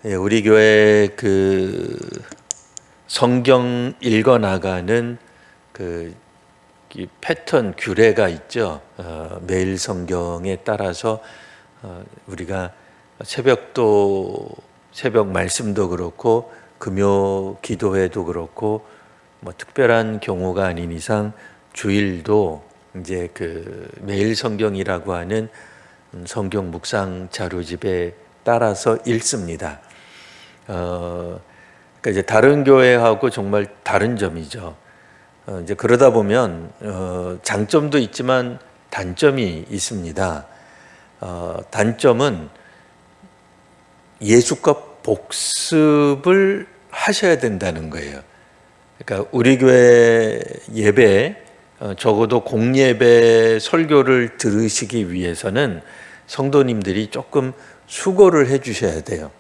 우리 교회 그 성경 읽어 나가는 이 패턴 규례가 있죠. 매일 성경에 따라서 우리가 새벽 말씀도 그렇고 금요 기도회도 그렇고 뭐 특별한 경우가 아닌 이상 주일도 이제 그 매일 성경이라고 하는 성경 묵상 자료집에 따라서 읽습니다. 그러니까 이제 다른 교회하고 정말 다른 점이죠. 이제 그러다 보면 장점도 있지만 단점이 있습니다. 단점은 예수과 복습을 하셔야 된다는 거예요. 그러니까 우리 교회 예배, 적어도 공예배 설교를 들으시기 위해서는 성도님들이 조금 수고를 해 주셔야 돼요.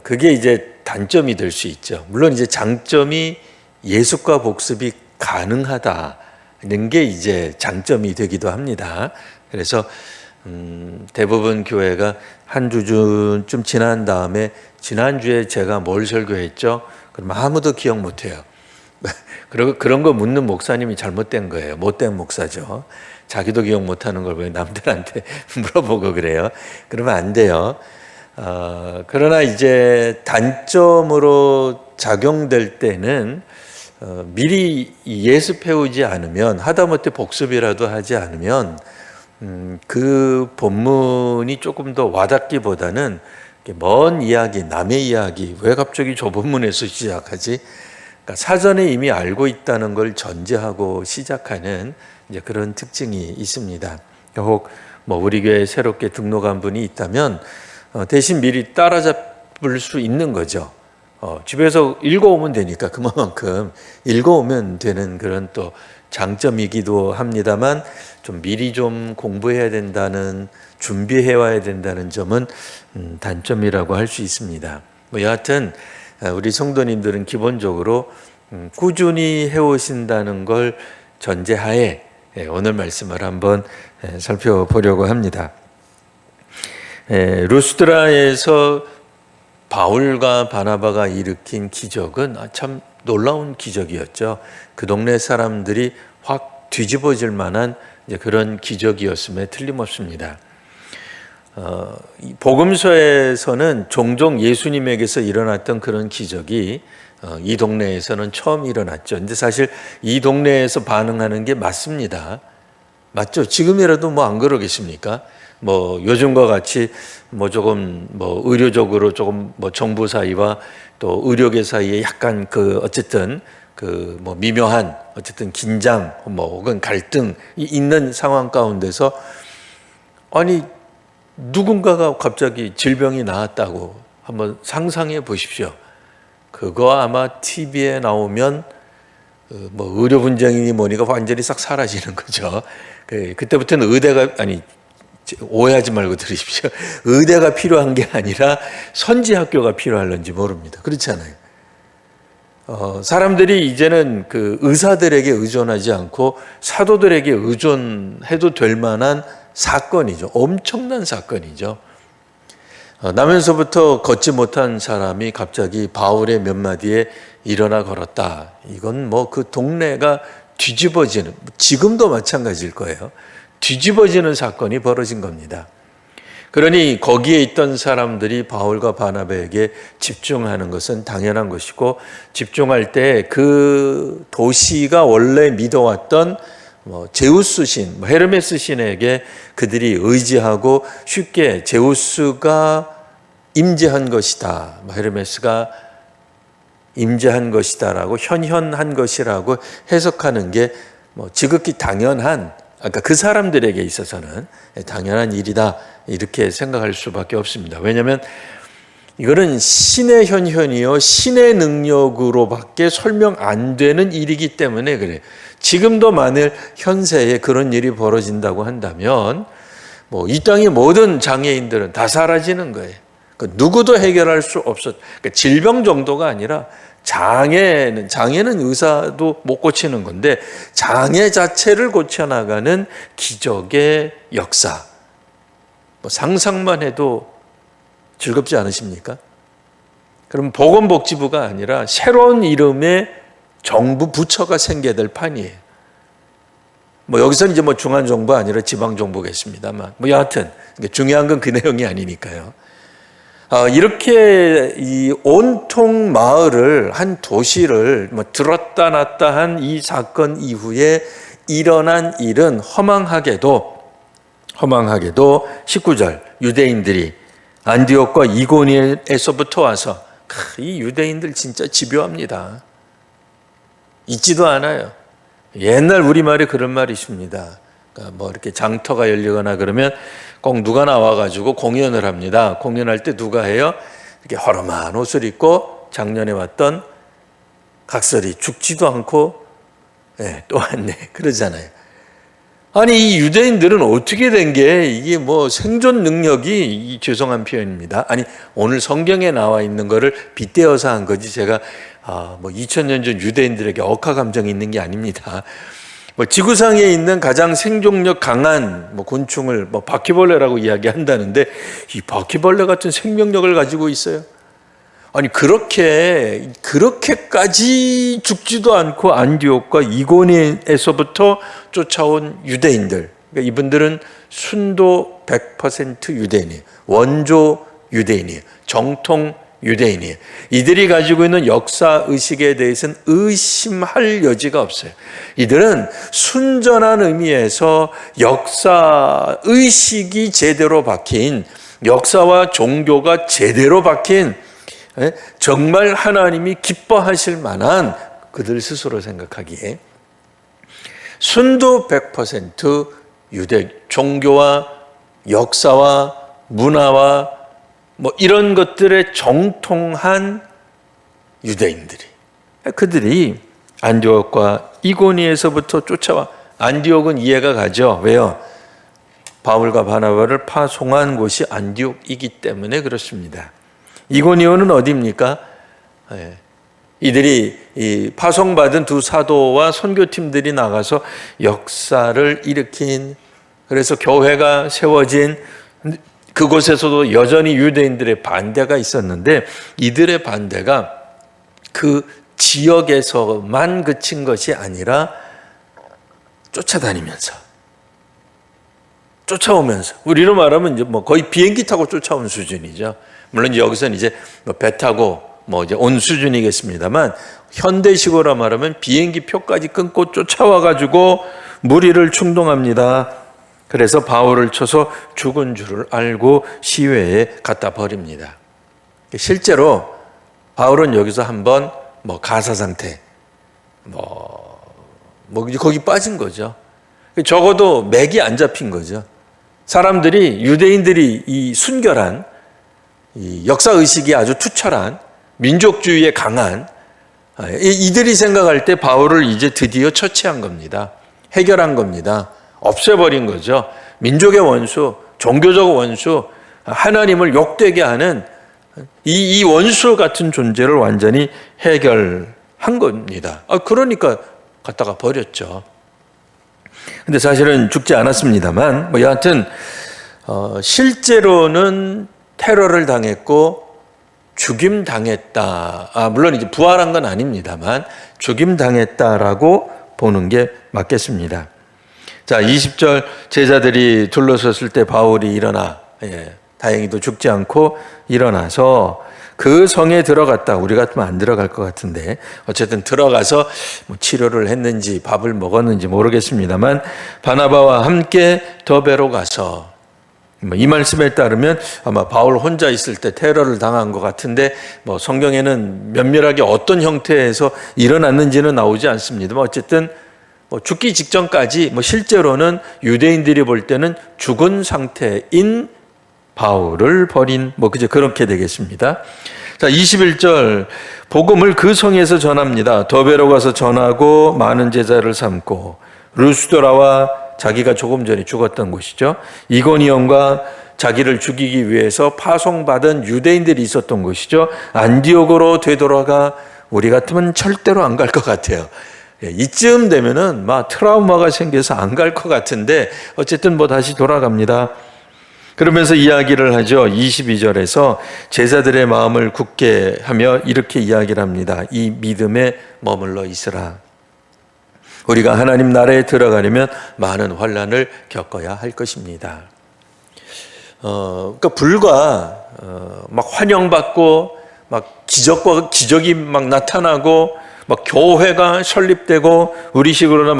그게 이제 단점이 될 수 있죠. 물론 이제 장점이 예수과 복습이 가능하다는 게 이제 장점이 되기도 합니다. 그래서 대부분 교회가 한 주쯤 지난 다음에 지난주에 제가 뭘 설교했죠? 그러면 아무도 기억 못해요. 그런 거 묻는 목사님이 잘못된 거예요. 못된 목사죠. 자기도 기억 못하는 걸 왜 남들한테 물어보고 그래요. 그러면 안 돼요. 그러나 이제 단점으로 작용될 때는 미리 예습해오지 않으면, 하다못해 복습이라도 하지 않으면 그 본문이 조금 더 와닿기보다는 먼 이야기, 남의 이야기, 왜 갑자기 저 본문에서 시작하지? 그러니까 사전에 이미 알고 있다는 걸 전제하고 시작하는 이제 그런 특징이 있습니다. 혹 뭐 우리 교회에 새롭게 등록한 분이 있다면 대신 미리 따라잡을 수 있는 거죠. 집에서 읽어오면 되니까 그만큼 읽어오면 되는 그런 또 장점이기도 합니다만, 좀 미리 좀 공부해야 된다는, 준비해 와야 된다는 점은 단점이라고 할 수 있습니다. 뭐 여하튼 우리 성도님들은 기본적으로 꾸준히 해오신다는 걸 전제하에 오늘 말씀을 한번 살펴보려고 합니다. 루스드라에서 바울과 바나바가 일으킨 기적은 참 놀라운 기적이었죠. 그 동네 사람들이 확 뒤집어질 만한 그런 기적이었음에 틀림없습니다. 복음서에서는 종종 예수님에게서 일어났던 그런 기적이 이 동네에서는 처음 일어났죠. 근데 사실 이 동네에서 반응하는 게 맞습니다. 맞죠? 지금이라도 뭐 안 그러겠습니까? 뭐 요즘과 같이 뭐 조금 뭐 의료적으로 조금 뭐 정부 사이와 또 의료계 사이에 약간 그 어쨌든 그 뭐 미묘한 어쨌든 긴장 뭐 혹은 갈등이 있는 상황 가운데서 아니 누군가가 갑자기 질병이 나왔다고 한번 상상해 보십시오. 그거 아마 TV에 나오면 뭐 의료 분쟁이니 뭐니가 완전히 싹 사라지는 거죠. 그때부터는 의대가 아니 오해하지 말고 들으십시오. 의대가 필요한 게 아니라 선지학교가 필요할런지 모릅니다. 그렇지 않아요? 사람들이 이제는 그 의사들에게 의존하지 않고 사도들에게 의존해도 될 만한 사건이죠. 엄청난 사건이죠. 나면서부터 걷지 못한 사람이 갑자기 바울의 몇 마디에 일어나 걸었다. 이건 뭐 그 동네가 뒤집어지는, 지금도 마찬가지일 거예요. 뒤집어지는 사건이 벌어진 겁니다. 그러니 거기에 있던 사람들이 바울과 바나바에게 집중하는 것은 당연한 것이고, 집중할 때 그 도시가 원래 믿어왔던 제우스 신, 헤르메스 신에게 그들이 의지하고 쉽게 제우스가 임재한 것이다, 헤르메스가 임재한 것이다라고, 현현한 것이라고 해석하는 게 지극히 당연한, 그러니까 그 사람들에게 있어서는 당연한 일이다, 이렇게 생각할 수밖에 없습니다. 왜냐하면 이거는 신의 현현이요 신의 능력으로밖에 설명 안 되는 일이기 때문에 그래요. 지금도 만일 현세에 그런 일이 벌어진다고 한다면 이 땅의 모든 장애인들은 다 사라지는 거예요. 누구도 해결할 수 없었. 그러니까 질병 정도가 아니라 장애는 의사도 못 고치는 건데, 장애 자체를 고쳐나가는 기적의 역사, 상상만 해도 즐겁지 않으십니까? 그럼 보건복지부가 아니라 새로운 이름의 정부 부처가 생겨야 될 판이에요. 뭐 여기서는 이제 뭐 중앙정부 아니라 지방정부겠습니다만 뭐 여하튼 중요한 건 그 내용이 아니니까요. 이렇게 이 온통 마을을 한 도시를 뭐 들었다 놨다 한 이 사건 이후에 일어난 일은 허망하게도 19절 유대인들이 안디옥과 이고니에서부터 와서 이 유대인들 진짜 집요합니다. 잊지도 않아요. 옛날 우리말에 그런 말이 있습니다. 그러니까 뭐 이렇게 장터가 열리거나 그러면 꼭 누가 나와가지고 공연을 합니다. 공연할 때 누가 해요? 이렇게 허름한 옷을 입고 작년에 왔던 각설이 죽지도 않고 또 왔네 그러잖아요. 아니 이 유대인들은 어떻게 된 게 이게 뭐 생존 능력이 죄송한 표현입니다. 아니 오늘 성경에 나와 있는 거를 빗대어서 한 거지 제가 뭐 2000년 전 유대인들에게 억하 감정이 있는 게 아닙니다. 뭐 지구상에 있는 가장 생존력 강한 뭐 곤충을 뭐 바퀴벌레라고 이야기한다는데 이 바퀴벌레 같은 생명력을 가지고 있어요. 아니 그렇게까지 죽지도 않고 안디옥과 이고니에서부터 쫓아온 유대인들. 그러니까 이분들은 순도 100% 유대인이에요. 원조 유대인이에요. 정통 유대인이에요. 이들이 가지고 있는 역사 의식에 대해서는 의심할 여지가 없어요. 이들은 순전한 의미에서 역사 의식이 제대로 박힌, 역사와 종교가 제대로 박힌, 정말 하나님이 기뻐하실 만한 그들 스스로 생각하기에 순도 100% 유대 종교와 역사와 문화와 뭐 이런 것들에 정통한 유대인들이 그들이 안디옥과 이고니에서부터 쫓아와 안디옥은 이해가 가죠. 왜요? 바울과 바나바를 파송한 곳이 안디옥이기 때문에 그렇습니다. 이고니온은 어디입니까? 이들이 이 파송받은 두 사도와 선교팀들이 나가서 역사를 일으킨 그래서 교회가 세워진 그곳에서도 여전히 유대인들의 반대가 있었는데 이들의 반대가 그 지역에서만 그친 것이 아니라 쫓아오면서 우리로 말하면 이제 뭐 거의 비행기 타고 쫓아온 수준이죠. 물론 여기서는 이제 배 타고 뭐 이제 온 수준이겠습니다만 현대식으로 말하면 비행기 표까지 끊고 쫓아와 가지고 무리를 충동합니다. 그래서 바울을 쳐서 죽은 줄을 알고 시외에 갖다 버립니다. 실제로 바울은 여기서 한번 뭐 가사 상태 뭐 거기 빠진 거죠. 적어도 맥이 안 잡힌 거죠. 사람들이 유대인들이 이 순결한 이 역사 의식이 아주 투철한 민족주의에 강한 이들이 생각할 때 바울을 이제 드디어 처치한 겁니다. 해결한 겁니다. 없애버린 거죠. 민족의 원수, 종교적 원수, 하나님을 욕되게 하는 이 원수 같은 존재를 완전히 해결한 겁니다. 그러니까 갖다가 버렸죠. 근데 사실은 죽지 않았습니다만 뭐 여하튼 실제로는 테러를 당했고 죽임 당했다. 물론 이제 부활한 건 아닙니다만 죽임 당했다라고 보는 게 맞겠습니다. 자, 20절 제자들이 둘러섰을 때 바울이 일어나 다행히도 죽지 않고 일어나서 그 성에 들어갔다. 우리 같으면 안 들어갈 것 같은데 어쨌든 들어가서 뭐 치료를 했는지 밥을 먹었는지 모르겠습니다만 바나바와 함께 더베로 가서 이 말씀에 따르면 아마 바울 혼자 있을 때 테러를 당한 것 같은데 뭐 성경에는 면밀하게 어떤 형태에서 일어났는지는 나오지 않습니다만 어쨌든 뭐 죽기 직전까지 뭐 실제로는 유대인들이 볼 때는 죽은 상태인 바울을 버린 뭐 그렇게 되겠습니다. 자, 21절 복음을 그 성에서 전합니다. 더베로 가서 전하고 많은 제자를 삼고 루스드라와 자기가 조금 전에 죽었던 곳이죠. 이고니온과 자기를 죽이기 위해서 파송받은 유대인들이 있었던 곳이죠. 안디옥으로 되돌아가 우리 같으면 절대로 안 갈 것 같아요. 이쯤 되면은 막 트라우마가 생겨서 안 갈 것 같은데 어쨌든 뭐 다시 돌아갑니다. 그러면서 이야기를 하죠. 22절에서 제자들의 마음을 굳게 하며 이렇게 이야기를 합니다. 이 믿음에 머물러 있으라. 우리가 하나님 나라에 들어가려면 많은 환난을 겪어야 할 것입니다. 그러니까 불과 막 환영받고 막 기적이 막 나타나고 막 교회가 설립되고 우리식으로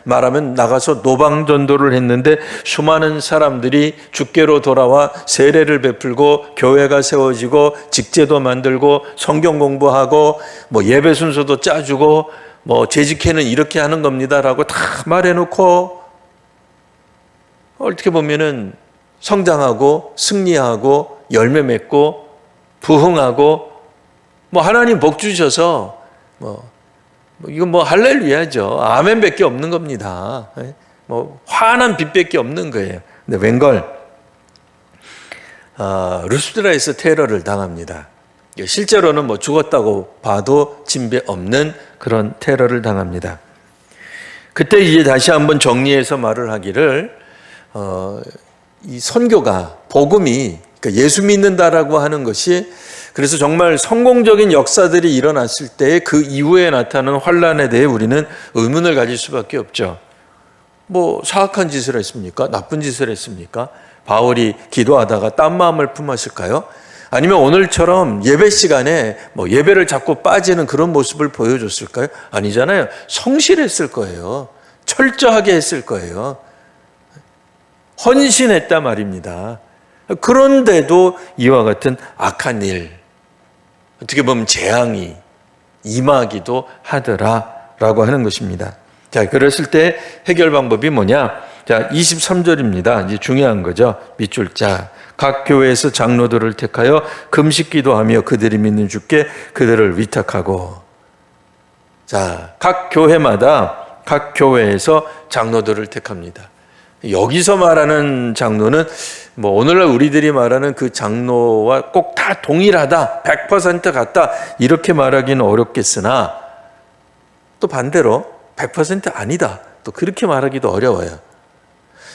말하면 나가서 노방전도를 했는데 수많은 사람들이 주께로 돌아와 세례를 베풀고 교회가 세워지고 직제도 만들고 성경 공부하고 뭐 예배 순서도 짜주고 뭐 재직회는 이렇게 하는 겁니다라고 다 말해놓고 어떻게 보면은 성장하고 승리하고 열매 맺고 부흥하고 뭐 하나님 복 주셔서 이건 뭐 할렐루야죠. 아멘밖에 없는 겁니다. 뭐 환한 빛밖에 없는 거예요. 근데 웬걸 루스드라에서 테러를 당합니다. 실제로는 뭐 죽었다고 봐도 진배 없는 그런 테러를 당합니다. 그때 이제 다시 한번 정리해서 말을 하기를 이 선교가 복음이 그러니까 예수 믿는다라고 하는 것이 그래서 정말 성공적인 역사들이 일어났을 때 그 이후에 나타나는 환난에 대해 우리는 의문을 가질 수밖에 없죠. 뭐 사악한 짓을 했습니까? 나쁜 짓을 했습니까? 바울이 기도하다가 딴 마음을 품었을까요? 아니면 오늘처럼 예배 시간에 뭐 예배를 자꾸 빠지는 그런 모습을 보여줬을까요? 아니잖아요. 성실했을 거예요. 철저하게 했을 거예요. 헌신했단 말입니다. 그런데도 이와 같은 악한 일, 어떻게 보면 재앙이 임하기도 하더라라고 하는 것입니다. 자, 그랬을 때 해결 방법이 뭐냐? 자, 23절입니다. 이제 중요한 거죠. 밑줄 자. 각 교회에서 장로들을 택하여 금식 기도하며 그들이 믿는 주께 그들을 위탁하고. 자, 각 교회에서 장로들을 택합니다. 여기서 말하는 장로는 뭐 오늘날 우리들이 말하는 그 장로와 꼭 다 동일하다, 100% 같다 이렇게 말하기는 어렵겠으나 또 반대로 100% 아니다 또 그렇게 말하기도 어려워요.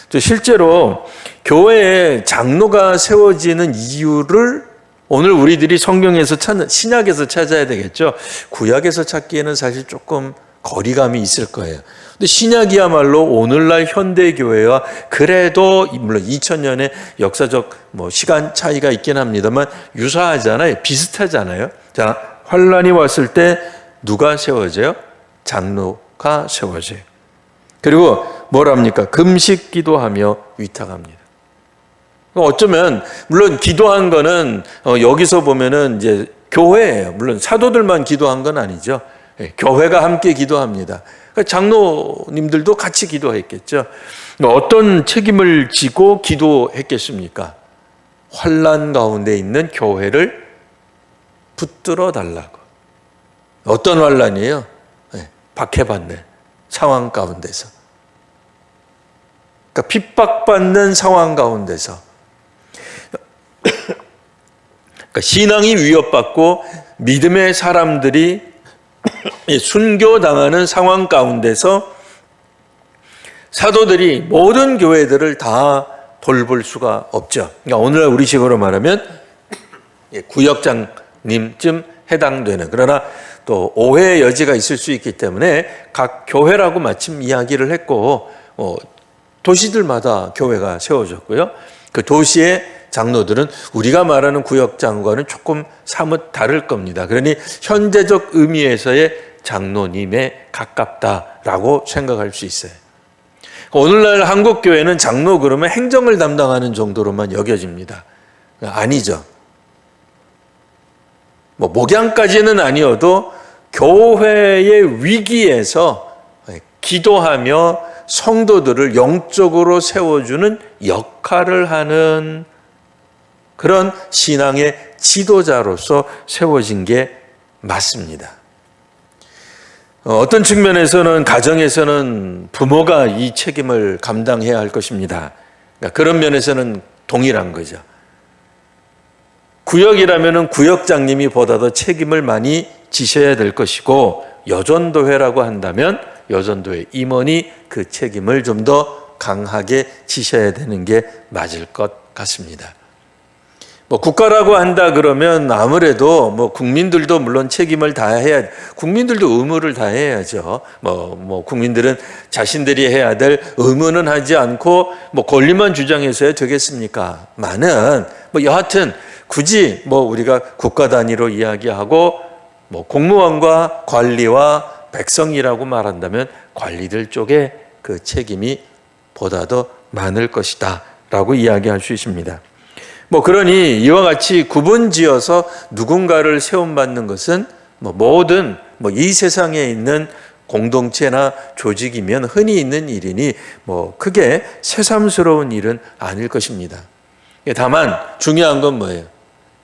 또 실제로 교회에 장로가 세워지는 이유를 오늘 우리들이 성경에서 찾는 신약에서 찾아야 되겠죠. 구약에서 찾기에는 사실 조금 거리감이 있을 거예요. 근데 신약이야말로 오늘날 현대교회와 그래도 물론 2000년의 역사적 뭐 시간 차이가 있긴 합니다만 유사하잖아요. 비슷하잖아요. 자, 환란이 왔을 때 누가 세워져요? 장로가 세워져요. 그리고 뭐랍니까? 금식 기도하며 위탁합니다. 어쩌면 물론 기도한 거는 여기서 보면은 이제 교회예요. 물론 사도들만 기도한 건 아니죠. 교회가 함께 기도합니다. 장로님들도 같이 기도했겠죠. 어떤 책임을 지고 기도했겠습니까? 환난 가운데 있는 교회를 붙들어 달라고. 어떤 환난이에요? 박해받는 상황 가운데서. 그러니까 핍박받는 상황 가운데서. 그러니까 신앙이 위협받고 믿음의 사람들이 순교당하는 상황 가운데서 사도들이 모든 교회들을 다 돌볼 수가 없죠. 그러니까 오늘날 우리식으로 말하면 구역장님쯤 해당되는, 그러나 또 오해의 여지가 있을 수 있기 때문에 각 교회라고 마침 이야기를 했고 도시들마다 교회가 세워졌고요. 그 도시의 장로들은 우리가 말하는 구역장과는 조금 사뭇 다를 겁니다. 그러니 현재적 의미에서의 장로님에 가깝다라고 생각할 수 있어요. 오늘날 한국교회는 장로 그러면 행정을 담당하는 정도로만 여겨집니다. 아니죠. 뭐 목양까지는 아니어도 교회의 위기에서 기도하며 성도들을 영적으로 세워주는 역할을 하는 그런 신앙의 지도자로서 세워진 게 맞습니다. 어떤 측면에서는 가정에서는 부모가 이 책임을 감당해야 할 것입니다. 그러니까 그런 면에서는 동일한 거죠. 구역이라면 구역장님이 보다 더 책임을 많이 지셔야 될 것이고, 여전도회라고 한다면 여전도회 임원이 그 책임을 좀 더 강하게 지셔야 되는 게 맞을 것 같습니다. 뭐 국가라고 한다 그러면 아무래도 뭐 국민들도 물론 책임을 다해야, 국민들도 의무를 다해야죠. 뭐 국민들은 자신들이 해야 될 의무는 하지 않고 뭐 권리만 주장해서야 되겠습니까? 많은 뭐 여하튼 굳이 뭐 우리가 국가 단위로 이야기하고 뭐 공무원과 관리와 백성이라고 말한다면 관리들 쪽에 그 책임이 보다 더 많을 것이다라고 이야기할 수 있습니다. 뭐 그러니 이와 같이 구분지어서 누군가를 세움받는 것은 뭐 모든 뭐 이 세상에 있는 공동체나 조직이면 흔히 있는 일이니 뭐 크게 새삼스러운 일은 아닐 것입니다. 다만 중요한 건 뭐예요?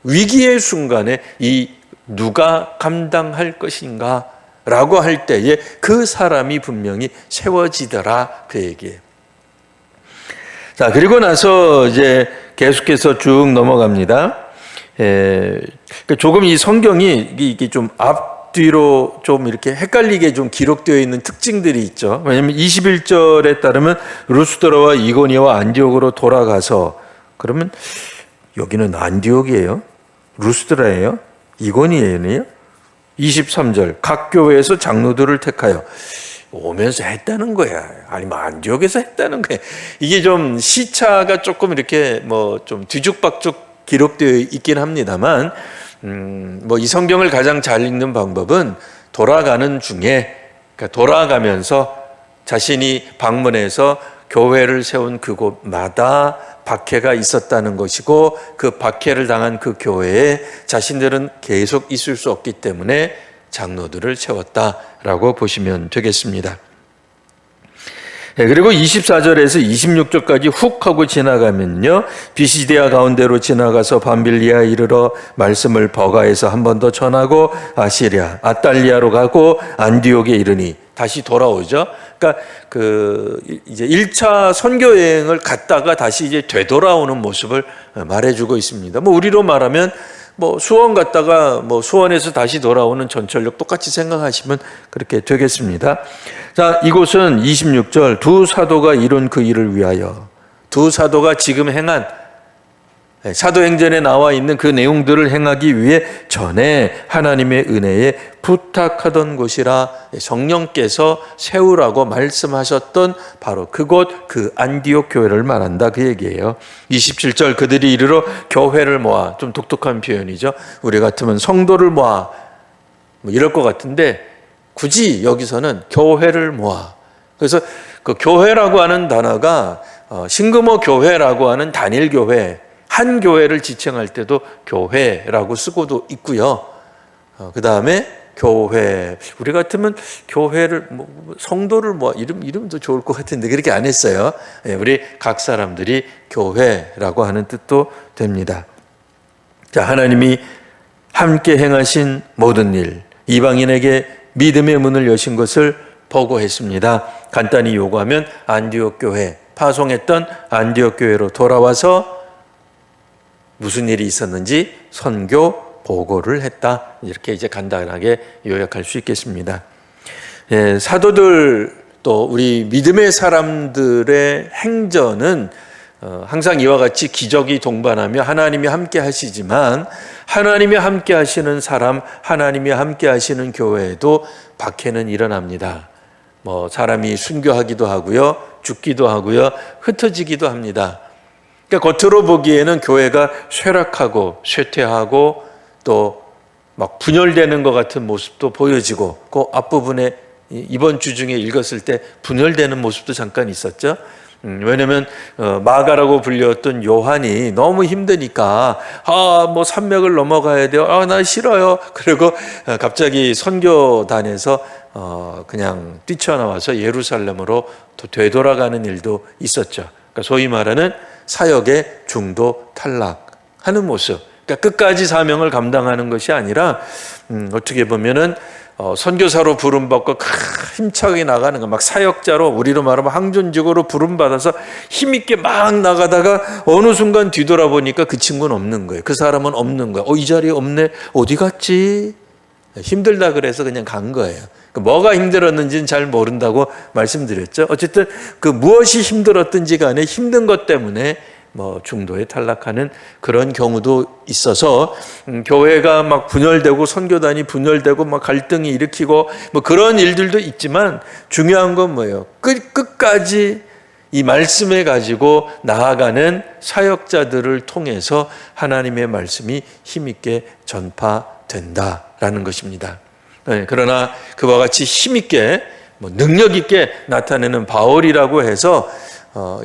위기의 순간에 이 누가 감당할 것인가 라고 할 때에 그 사람이 분명히 세워지더라, 그 얘기예요. 자, 그리고 나서 이제 계속해서 쭉 넘어갑니다. 조금 이 성경이 이게 좀 앞뒤로 좀 이렇게 헷갈리게 좀 기록되어 있는 특징들이 있죠. 왜냐하면 21절에 따르면 루스드라와 이고니와 안디옥으로 돌아가서, 그러면 여기는 안디옥이에요? 루스드라예요? 이고니예요? 23절 각 교회에서 장로들을 택하여 오면서 했다는 거야. 아니면 안디옥에서 했다는 거야. 이게 좀 시차가 조금 이렇게 뭐 좀 뒤죽박죽 기록되어 있긴 합니다만, 뭐 이 성경을 가장 잘 읽는 방법은 돌아가는 중에, 그러니까 돌아가면서 자신이 방문해서 교회를 세운 그곳마다 박해가 있었다는 것이고, 그 박해를 당한 그 교회에 자신들은 계속 있을 수 없기 때문에 장로들을 세웠다라고 보시면 되겠습니다. 그리고 24절에서 26절까지 훅 하고 지나가면요, 비시디아 가운데로 지나가서 밤빌리아 이르러 말씀을 버가에서 한 번 더 전하고 아시리아 아탈리아로 가고 안디옥에 이르니 다시 돌아오죠. 그러니까 이제 1차 선교 여행을 갔다가 다시 이제 되돌아오는 모습을 말해주고 있습니다. 뭐 우리로 말하면 뭐 수원 갔다가 뭐 수원에서 다시 돌아오는 전철역 똑같이 생각하시면 그렇게 되겠습니다. 자, 이곳은 26절 두 사도가 이룬 그 일을 위하여, 두 사도가 지금 행한 사도행전에 나와 있는 그 내용들을 행하기 위해 전에 하나님의 은혜에 부탁하던 곳이라 성령께서 세우라고 말씀하셨던 바로 그곳, 그 안디옥 교회를 말한다, 그 얘기예요. 27절 그들이 이르러 교회를 모아, 좀 독특한 표현이죠. 우리 같으면 성도를 모아 뭐 이럴 것 같은데 굳이 여기서는 교회를 모아. 그래서 그 교회라고 하는 단어가 신금호 교회라고 하는 단일 교회, 한 교회를 지칭할 때도 교회라고 쓰고도 있고요. 그 다음에 교회, 우리 같으면 교회를 성도를 이름도 좋을 것 같은데 그렇게 안 했어요. 우리 각 사람들이 교회라고 하는 뜻도 됩니다. 자, 하나님이 함께 행하신 모든 일, 이방인에게 믿음의 문을 여신 것을 보고했습니다. 간단히 요구하면 안디옥 교회, 파송했던 안디옥 교회로 돌아와서 무슨 일이 있었는지 선교 보고를 했다. 이렇게 이제 간단하게 요약할 수 있겠습니다. 사도들 또 우리 믿음의 사람들의 행전은 항상 이와 같이 기적이 동반하며 하나님이 함께 하시지만, 하나님이 함께 하시는 사람, 하나님이 함께 하시는 교회에도 박해는 일어납니다. 뭐 사람이 순교하기도 하고요, 죽기도 하고요, 흩어지기도 합니다. 그러니까 겉으로 보기에는 교회가 쇠락하고 쇠퇴하고 또 막 분열되는 것 같은 모습도 보여지고, 그 앞부분에 이번 주 중에 읽었을 때 분열되는 모습도 잠깐 있었죠. 왜냐하면 마가라고 불렸던 요한이 너무 힘드니까 뭐 산맥을 넘어가야 돼요. 나 싫어요. 그리고 갑자기 선교단에서 그냥 뛰쳐나와서 예루살렘으로 되돌아가는 일도 있었죠. 그러니까 소위 말하는 사역의 중도 탈락하는 모습. 그러니까 끝까지 사명을 감당하는 것이 아니라 어떻게 보면은 선교사로 부름받고 힘차게 나가는 거, 막 사역자로 우리로 말하면 항존직으로 부름받아서 힘있게 막 나가다가 어느 순간 뒤돌아보니까 그 친구는 없는 거예요. 그 사람은 없는 거예요. 이 자리에 없네. 어디 갔지? 힘들다 그래서 그냥 간 거예요. 뭐가 힘들었는지는 잘 모른다고 말씀드렸죠. 어쨌든 그 무엇이 힘들었든지 간에 힘든 것 때문에 뭐 중도에 탈락하는 그런 경우도 있어서 교회가 막 분열되고 선교단이 분열되고 막 갈등이 일으키고 뭐 그런 일들도 있지만 중요한 건 뭐예요? 끝까지 이 말씀을 가지고 나아가는 사역자들을 통해서 하나님의 말씀이 힘있게 전파된다라는 것입니다. 네, 그러나 그와 같이 힘있게 뭐 능력 있게 나타내는 바울이라고 해서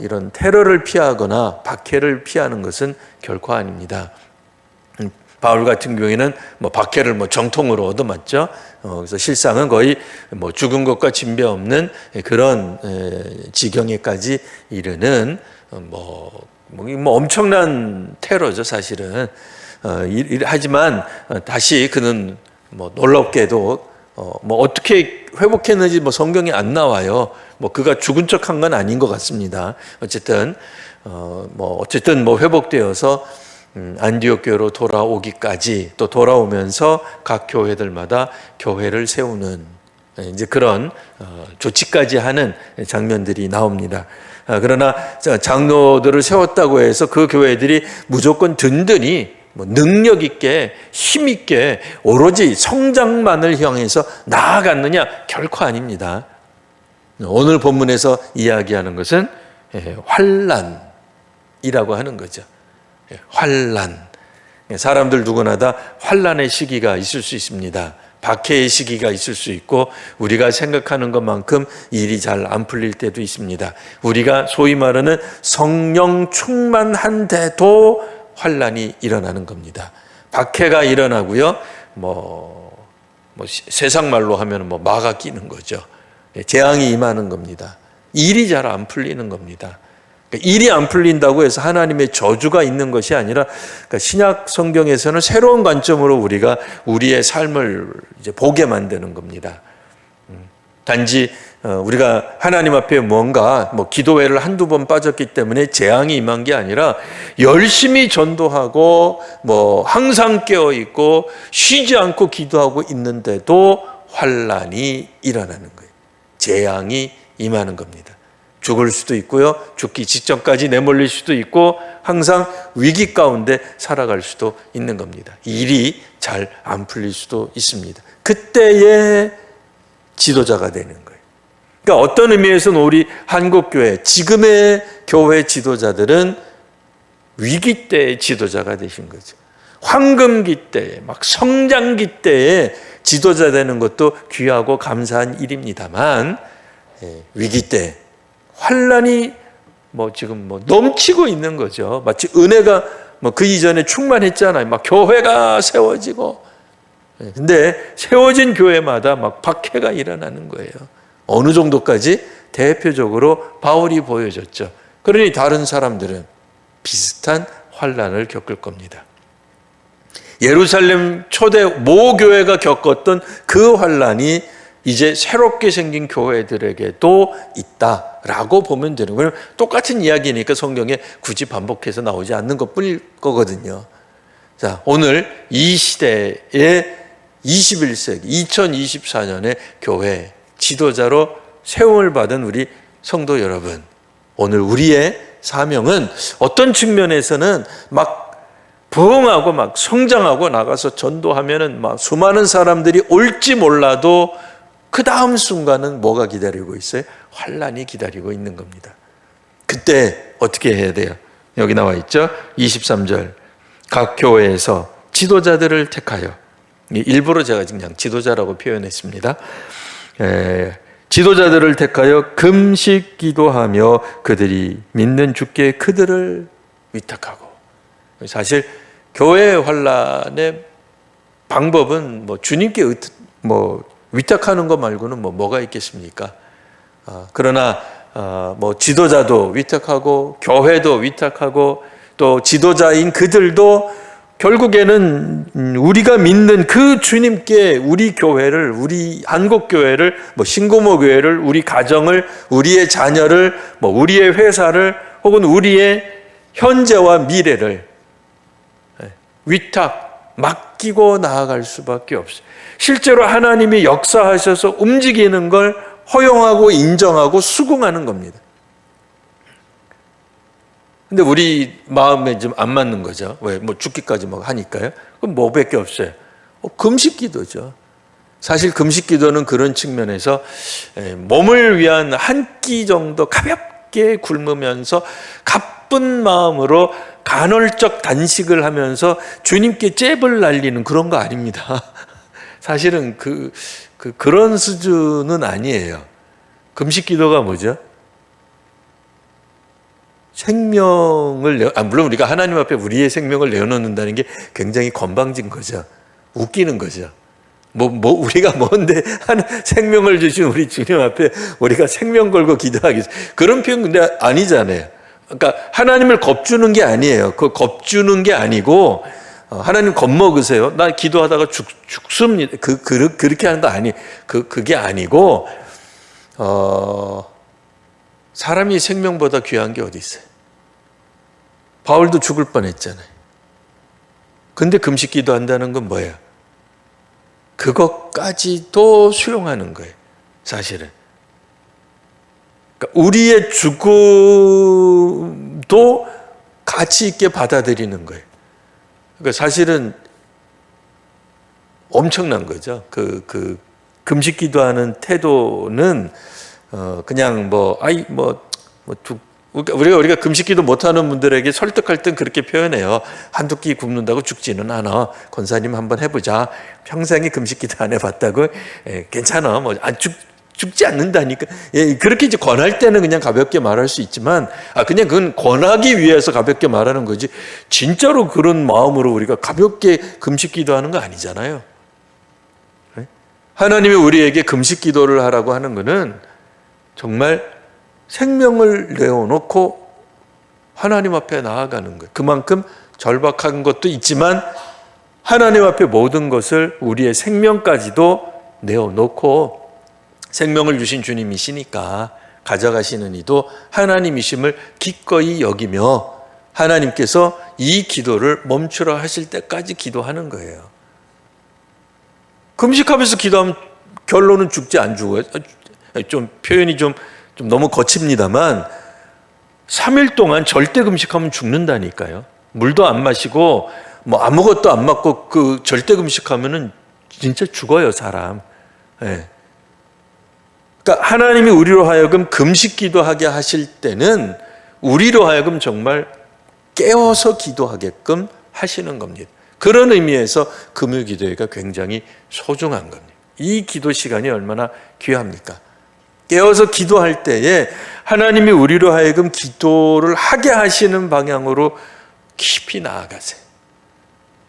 이런 테러를 피하거나 박해를 피하는 것은 결코 아닙니다. 바울 같은 경우에는 뭐 박해를 뭐 정통으로 얻어맞죠. 그래서 실상은 거의 뭐 죽은 것과 진배 없는 그런 지경에까지 이르는 뭐 엄청난 테러죠, 사실은. 하지만 다시 그는 뭐 놀랍게도 뭐 어떻게 회복했는지 뭐 성경에 안 나와요. 뭐 그가 죽은 척한 건 아닌 것 같습니다. 어쨌든 뭐 회복되어서 안디옥 교회로 돌아오기까지 또 돌아오면서 각 교회들마다 교회를 세우는 이제 그런 조치까지 하는 장면들이 나옵니다. 그러나 장로들을 세웠다고 해서 그 교회들이 무조건 든든히 뭐 능력 있게 힘 있게 오로지 성장만을 향해서 나아갔느냐? 결코 아닙니다. 오늘 본문에서 이야기하는 것은 환난이라고 하는 거죠. 환난. 사람들 누구나 다 환난의 시기가 있을 수 있습니다. 박해의 시기가 있을 수 있고 우리가 생각하는 것만큼 일이 잘 안 풀릴 때도 있습니다. 우리가 소위 말하는 성령 충만한데도 환난이 일어나는 겁니다. 박해가 일어나고요. 세상 말로 하면 마가 끼는 거죠. 재앙이 임하는 겁니다. 일이 잘 안 풀리는 겁니다. 일이 안 풀린다고 해서 하나님의 저주가 있는 것이 아니라 신약 성경에서는 새로운 관점으로 우리가 우리의 삶을 이제 보게 만드는 겁니다. 단지 우리가 하나님 앞에 뭔가 기도회를 한두 번 빠졌기 때문에 재앙이 임한 게 아니라 열심히 전도하고 항상 깨어 있고 쉬지 않고 기도하고 있는데도 환난이 일어나는 거예요. 재앙이 임하는 겁니다. 죽을 수도 있고요. 죽기 직전까지 내몰릴 수도 있고 항상 위기 가운데 살아갈 수도 있는 겁니다. 일이 잘 안 풀릴 수도 있습니다. 그때에 지도자가 되는 거예요. 그러니까 어떤 의미에서는 우리 한국교회, 지금의 교회 지도자들은 위기 때의 지도자가 되신 거죠. 황금기 때에, 성장기 때에 지도자 되는 것도 귀하고 감사한 일입니다만, 위기 때 환난이 지금 넘치고 있는 거죠. 마치 은혜가 그 이전에 충만했잖아요. 교회가 세워지고. 근데 세워진 교회마다 박해가 일어나는 거예요. 어느 정도까지? 대표적으로 바울이 보여줬죠. 그러니 다른 사람들은 비슷한 환난을 겪을 겁니다. 예루살렘 초대 모교회가 겪었던 그 환난이 이제 새롭게 생긴 교회들에게도 있다라고 보면 되는 거예요. 똑같은 이야기니까 성경에 굳이 반복해서 나오지 않는 것뿐일 거거든요. 자, 오늘 이 시대의 21세기 2024년의 교회 지도자로 세움을 받은 우리 성도 여러분, 오늘 우리의 사명은 어떤 측면에서는 부흥하고 성장하고 나가서 전도하면은 수많은 사람들이 올지 몰라도 그 다음 순간은 뭐가 기다리고 있어요? 환난이 기다리고 있는 겁니다. 그때 어떻게 해야 돼요? 여기 나와 있죠? 23절. 각 교회에서 지도자들을 택하여, 일부러 제가 그냥 지도자라고 표현했습니다. 지도자들을 택하여 금식 기도하며 그들이 믿는 주께 그들을 위탁하고. 사실 교회의 환난의 방법은 주님께 위탁하는 것 말고는 뭐가 있겠습니까? 그러나 지도자도 위탁하고 교회도 위탁하고 또 지도자인 그들도 결국에는 우리가 믿는 그 주님께 우리 교회를, 우리 한국교회를, 신고모교회를, 우리 가정을, 우리의 자녀를, 우리의 회사를 혹은 우리의 현재와 미래를 맡기고 나아갈 수밖에 없어요. 실제로 하나님이 역사하셔서 움직이는 걸 허용하고 인정하고 수긍하는 겁니다. 근데 우리 마음에 좀 안 맞는 거죠. 왜? 뭐 죽기까지 막 하니까요. 그럼 뭐밖에 없어요. 금식 기도죠. 사실 금식 기도는 그런 측면에서 몸을 위한 한 끼 정도 가볍게 굶으면서 가쁜 마음으로 간헐적 단식을 하면서 주님께 잽을 날리는 그런 거 아닙니다. 사실은 그런 수준은 아니에요. 금식 기도가 뭐죠? 생명을 물론 우리가 하나님 앞에 우리의 생명을 내어놓는다는 게 굉장히 건방진 거죠. 웃기는 거죠. 우리가 뭔데 생명을 주신 우리 주님 앞에 우리가 생명 걸고 기도하겠어. 그런 표현 근데 아니잖아요. 그러니까 하나님을 겁주는 게 아니에요. 겁주는 게 아니고 하나님 겁먹으세요. 나 기도하다가 죽습니다. 그렇게 하는 거 그게 아니고 사람이 생명보다 귀한 게 어디 있어요? 바울도 죽을 뻔했잖아요. 근데 금식 기도한다는 건 뭐예요? 그것까지도 수용하는 거예요. 사실은. 그러니까 우리의 죽음도 가치 있게 받아들이는 거예요. 그러니까 사실은 엄청난 거죠. 금식 기도하는 태도는 그냥 우리가 금식 기도 못하는 분들에게 설득할 땐 그렇게 표현해요. 한두 끼 굶는다고 죽지는 않아. 권사님 한번 해보자. 평생에 금식 기도 안 해봤다고? 괜찮아. 죽지 않는다니까. 그렇게 이제 권할 때는 그냥 가볍게 말할 수 있지만, 그냥 그건 권하기 위해서 가볍게 말하는 거지. 진짜로 그런 마음으로 우리가 가볍게 금식 기도하는 거 아니잖아요. 하나님이 우리에게 금식 기도를 하라고 하는 거는 정말 생명을 내어놓고 하나님 앞에 나아가는 거예요. 그만큼 절박한 것도 있지만 하나님 앞에 모든 것을 우리의 생명까지도 내어놓고 생명을 주신 주님이시니까 가져가시는 이도 하나님이심을 기꺼이 여기며 하나님께서 이 기도를 멈추라 하실 때까지 기도하는 거예요. 금식하면서 기도하면 결론은 죽지 안 죽어요. 좀 표현이 좀 너무 거칩니다만 3일 동안 절대 금식하면 죽는다니까요. 물도 안 마시고 아무것도 안 먹고 절대 금식하면은 진짜 죽어요, 사람. 그러니까 하나님이 우리로 하여금 금식 기도하게 하실 때는 우리로 하여금 정말 깨워서 기도하게끔 하시는 겁니다. 그런 의미에서 금요 기도회가 굉장히 소중한 겁니다. 이 기도 시간이 얼마나 귀합니까? 깨어서 기도할 때에 하나님이 우리로 하여금 기도를 하게 하시는 방향으로 깊이 나아가세요.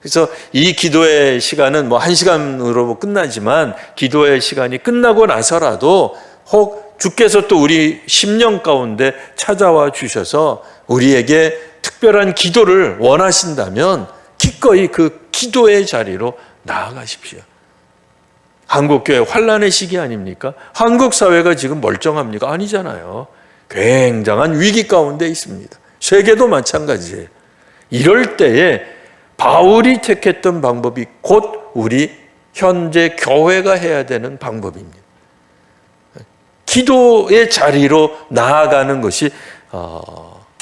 그래서 이 기도의 시간은 1시간으로 끝나지만 기도의 시간이 끝나고 나서라도 혹 주께서 또 우리 심령 가운데 찾아와 주셔서 우리에게 특별한 기도를 원하신다면 기꺼이 그 기도의 자리로 나아가십시오. 한국교회 환란의 시기 아닙니까? 한국 사회가 지금 멀쩡합니까? 아니잖아요. 굉장한 위기 가운데 있습니다. 세계도 마찬가지예요. 이럴 때에 바울이 택했던 방법이 곧 우리 현재 교회가 해야 되는 방법입니다. 기도의 자리로 나아가는 것이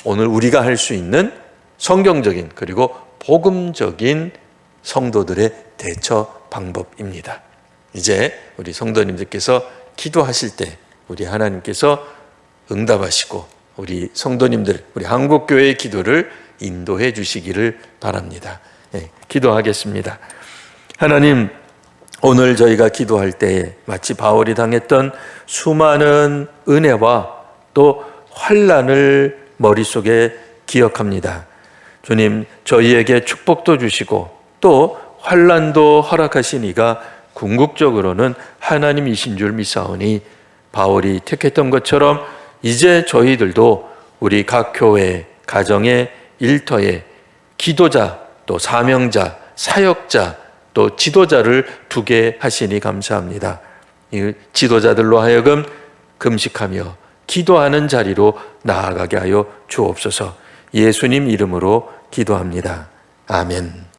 오늘 우리가 할 수 있는 성경적인 그리고 복음적인 성도들의 대처 방법입니다. 이제 우리 성도님들께서 기도하실 때 우리 하나님께서 응답하시고 우리 성도님들, 우리 한국교회의 기도를 인도해 주시기를 바랍니다. 기도하겠습니다. 하나님, 오늘 저희가 기도할 때에 마치 바울이 당했던 수많은 은혜와 또 환난을 머릿속에 기억합니다. 주님, 저희에게 축복도 주시고 또 환난도 허락하시니가 궁극적으로는 하나님이신 줄 믿사오니 바울이 택했던 것처럼 이제 저희들도 우리 각 교회, 가정의 일터에 기도자, 또 사명자, 사역자, 또 지도자를 두게 하시니 감사합니다. 이 지도자들로 하여금 금식하며 기도하는 자리로 나아가게 하여 주옵소서. 예수님 이름으로 기도합니다. 아멘.